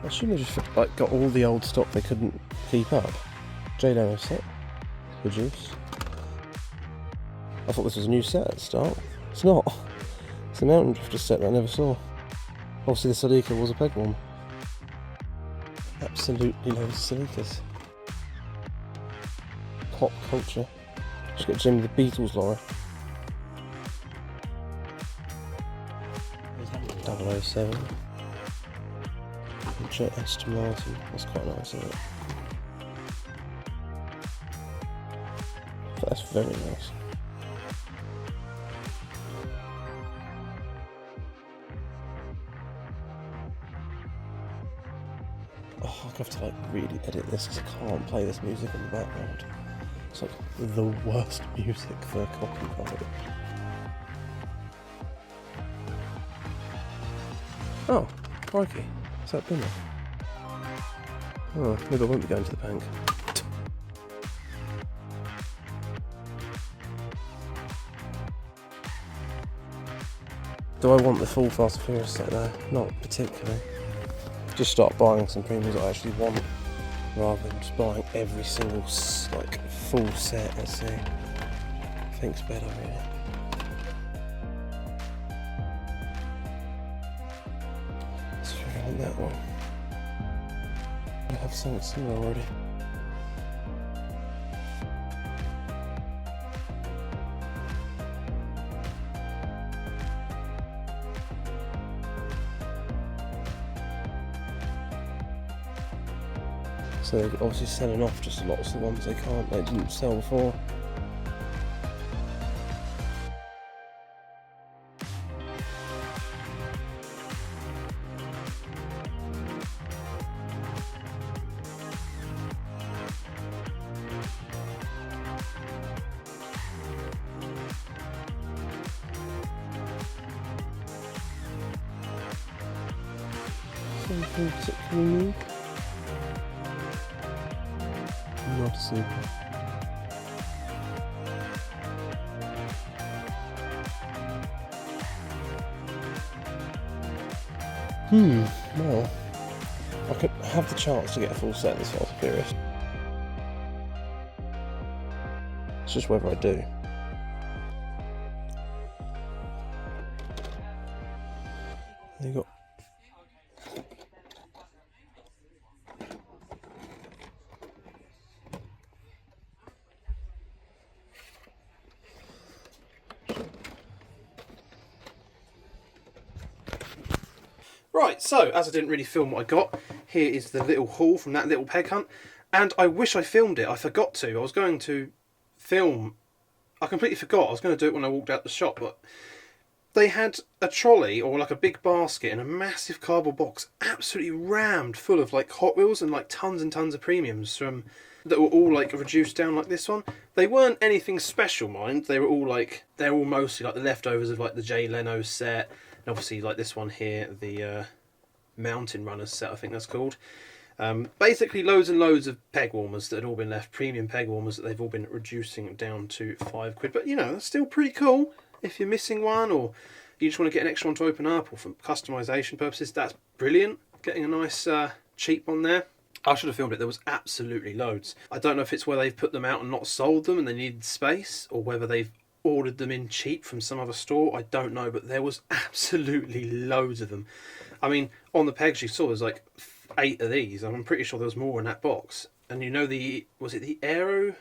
I shouldn't have just like got all the old stock they couldn't keep up. J-Leno set. Reduce. I thought this was a new set at the start. It's not. It's a Mountain Drifter set that I never saw. Obviously the Celica was a peg one. Absolutely loads of Celicas. Pop culture. Just got Jimmy the Beatles lorry. 007. Jet Aston Martin. That's quite nice, isn't it? That's very nice. Oh, I'll have to like really edit this because I can't play this music in the background. It's like the worst music for copyright. Oh, crikey. Is that bin? Oh, maybe I won't be going to the bank. Do I want the full Fast and Furious set though? Not particularly. Just start buying some premiums I actually want, rather than just buying every single like full set. Let's see. I think's better really. Let's figure out that one. I have something similar already. So they're obviously selling off just lots of the ones they didn't sell before. Something particularly new? Not super. Well, I could have the chance to get a full set of this Fast and Furious. It's just whether I do. You got. Right, so as I didn't really film what I got, here is the little haul from that little Peghunt, and I wish I filmed it. I forgot to. I was going to film. I completely forgot. I was going to do it when I walked out the shop, but they had a trolley or like a big basket and a massive cardboard box, absolutely rammed full of like Hot Wheels and like tons and tons of premiums from that were all like reduced down like this one. They weren't anything special, mind. They were all mostly like the leftovers of like the Jay Leno set. And obviously, like this one here, the Mountain Runners set, I think that's called. Basically, loads and loads of peg warmers that had all been left, premium peg warmers that they've all been reducing down to £5. But you know, that's still pretty cool. If you're missing one, or you just want to get an extra one to open up, or for customisation purposes, that's brilliant. Getting a nice cheap one there. I should have filmed it. There was absolutely loads. I don't know if it's where they've put them out and not sold them and they needed space, or whether they've ordered them in cheap from some other store. I don't know, but there was absolutely loads of them. I mean, on the pegs you saw there's like 8 of these. I'm pretty sure there was more in that box. And you know was it the Aero?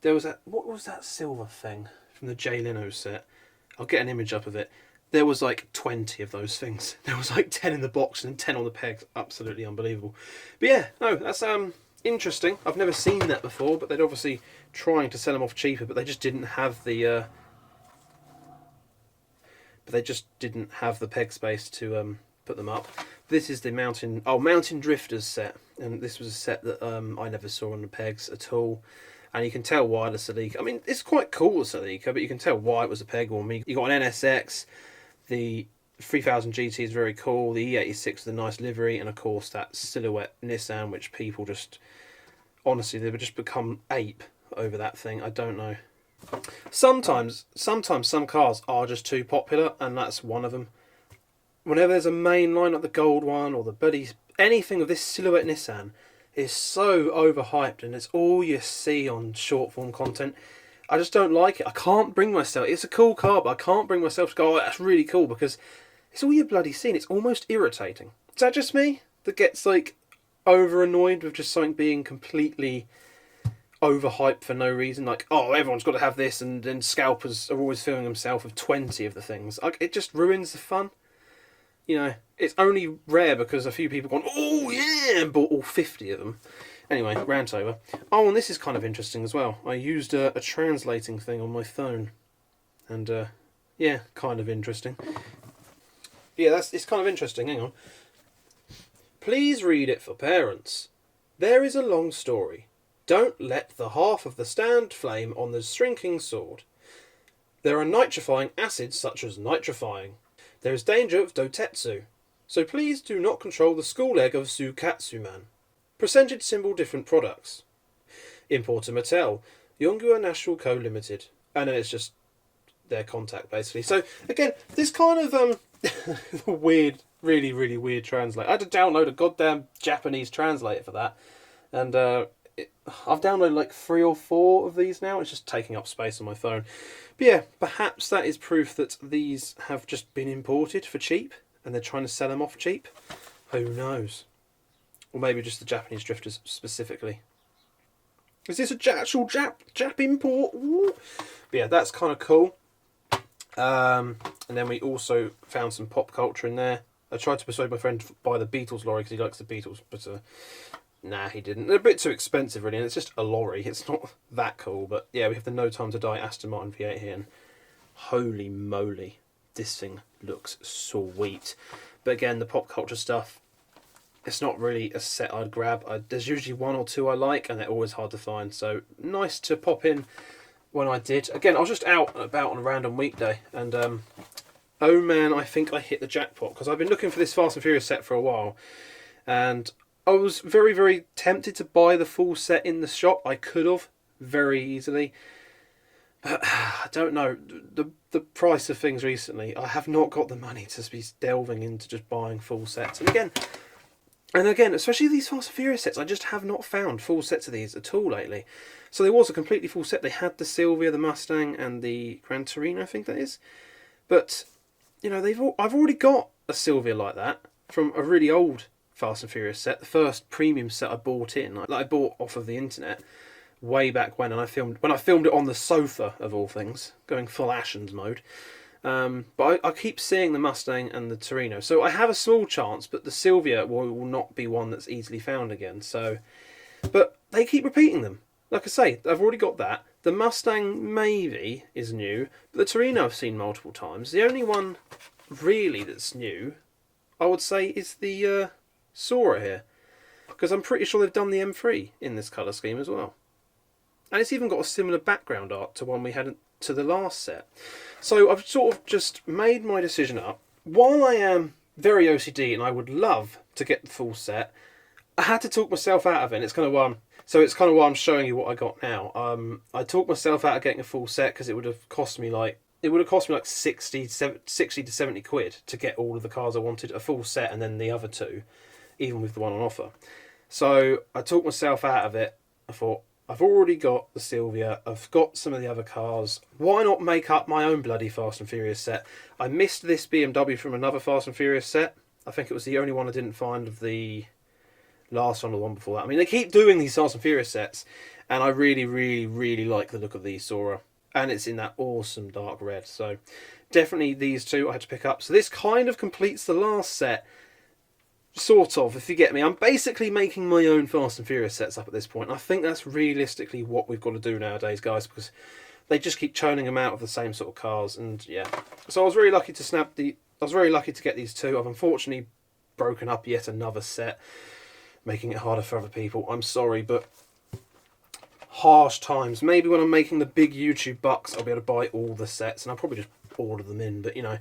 There was what was that silver thing from the Jay Leno set? I'll get an image up of it. There was like 20 of those things. There was like 10 in the box and 10 on the pegs. Absolutely unbelievable. But yeah, no, that's interesting. I've never seen that before, but they're obviously trying to sell them off cheaper, but they just didn't have the peg space to put them up. This is the Mountain Drifters set, and this was a set that I never saw on the pegs at all. And you can tell why the Celica. I mean, it's quite cool, the Celica, but you can tell why it was a peg warmer. You got an NSX, the 3000 GT is very cool, the E86 with a nice livery, and of course that silhouette Nissan, which people just, honestly, they would just become ape over that thing. I don't know. Sometimes some cars are just too popular, and that's one of them. whenever there's a main line, like the gold one or the buddy, anything of this silhouette Nissan is so overhyped, and it's all you see on short form content. I just don't like it. I can't bring myself. It's a cool car, but I can't bring myself to go, oh, that's really cool, because it's all you bloody seen. It's almost irritating. Is that just me that gets like over annoyed with just something being completely overhyped for no reason? Like, oh, everyone's got to have this, and then scalpers are always filming themselves with 20 of the things. Like, it just ruins the fun. You know, it's only rare because a few people gone, oh yeah, and bought all 50 of them. Anyway, rant over. Oh, and this is kind of interesting as well. I used a translating thing on my phone. And, yeah, kind of interesting. Yeah, it's kind of interesting. Hang on. Please read it for parents. There is a long story. Don't let the half of the stand flame on the shrinking sword. There are nitrifying acids such as nitrifying. There is danger of dotetsu. So please do not control the school egg of Sukatsuman. Percentage symbol different products. Importer Mattel. Yonghua National Co. Limited. And then it's just their contact, basically. So, again, this kind of weird, really, really weird translate. I had to download a goddamn Japanese translator for that. And I've downloaded like 3 or 4 of these now. It's just taking up space on my phone. But yeah, perhaps that is proof that these have just been imported for cheap and they're trying to sell them off cheap. Who knows? Or maybe just the Japanese drifters specifically. Is this a actual Jap import? Ooh. But yeah, that's kind of cool. And then we also found some pop culture in there. I tried to persuade my friend to buy the Beatles lorry because he likes the Beatles, but nah, he didn't. They're a bit too expensive, really, and it's just a lorry. It's not that cool, but yeah, we have the No Time to Die Aston Martin V8 here, and holy moly, this thing looks sweet. But again, the pop culture stuff, it's not really a set I'd grab. There's usually 1 or 2 I like, and they're always hard to find, so nice to pop in when I did. Again, I was just out and about on a random weekday, and oh man, I think I hit the jackpot, because I've been looking for this Fast and Furious set for a while, and I was very, very tempted to buy the full set in the shop. I could have, very easily. But I don't know. The price of things recently, I have not got the money to be delving into just buying full sets. And again, especially these Fast and Furious sets, I just have not found full sets of these at all lately. So there was a completely full set. They had the Silvia, the Mustang, and the Gran Torino, I think that is. But, you know, I've already got a Silvia like that from a really old Fast and Furious set, the first premium set I bought I bought off of the internet way back when, and I filmed it on the sofa of all things, going full Ashens mode. But I keep seeing the Mustang and the Torino, so I have a small chance, but the Silvia will not be one that's easily found again. So, but they keep repeating them. Like I say, I've already got that. The Mustang maybe is new, but the Torino I've seen multiple times. The only one really that's new, I would say, is the Sora here, because I'm pretty sure they've done the M3 in this colour scheme as well, and it's even got a similar background art to one we had to the last set. So I've sort of just made my decision up. While I am very OCD and I would love to get the full set, I had to talk myself out of it, and it's kind of why I'm showing you what I got now. I talked myself out of getting a full set because it would have cost me like 60 to 70 quid to get all of the cars I wanted, a full set, and then the other 2, even with the one on offer. So I talked myself out of it. I thought, I've already got the Silvia, I've got some of the other cars, why not make up my own bloody Fast and Furious set? I missed this BMW from another Fast and Furious set. I think it was the only one I didn't find of the last one or the one before that. I mean, they keep doing these Fast and Furious sets, and I really, really, really like the look of the Sora. And it's in that awesome dark red, so definitely these 2 I had to pick up. So this kind of completes the last set, sort of, if you get me. I'm basically making my own Fast and Furious sets up at this point. I think that's realistically what we've got to do nowadays, guys, because they just keep churning them out of the same sort of cars, and yeah. So I was very lucky to get these 2. I've unfortunately broken up yet another set, making it harder for other people. I'm sorry, but harsh times. Maybe when I'm making the big YouTube bucks, I'll be able to buy all the sets, and I'll probably just order them in. But, you know,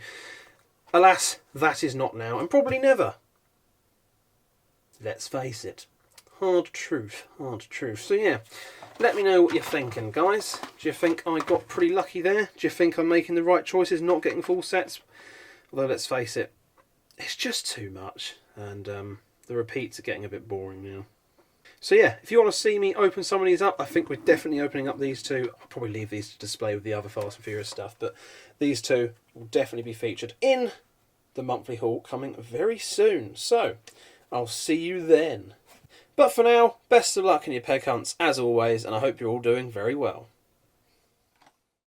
alas, that is not now, and probably never. Let's face it. Hard truth, hard truth. So, yeah, let me know what you're thinking, guys. Do you think I got pretty lucky there? Do you think I'm making the right choices, not getting full sets? Although, let's face it, it's just too much, and the repeats are getting a bit boring now. So yeah, if you want to see me open some of these up, I think we're definitely opening up these two. I'll probably leave these to display with the other Fast and Furious stuff, but these two will definitely be featured in the monthly haul coming very soon. So I'll see you then. But for now, best of luck in your peg hunts as always, and I hope you're all doing very well.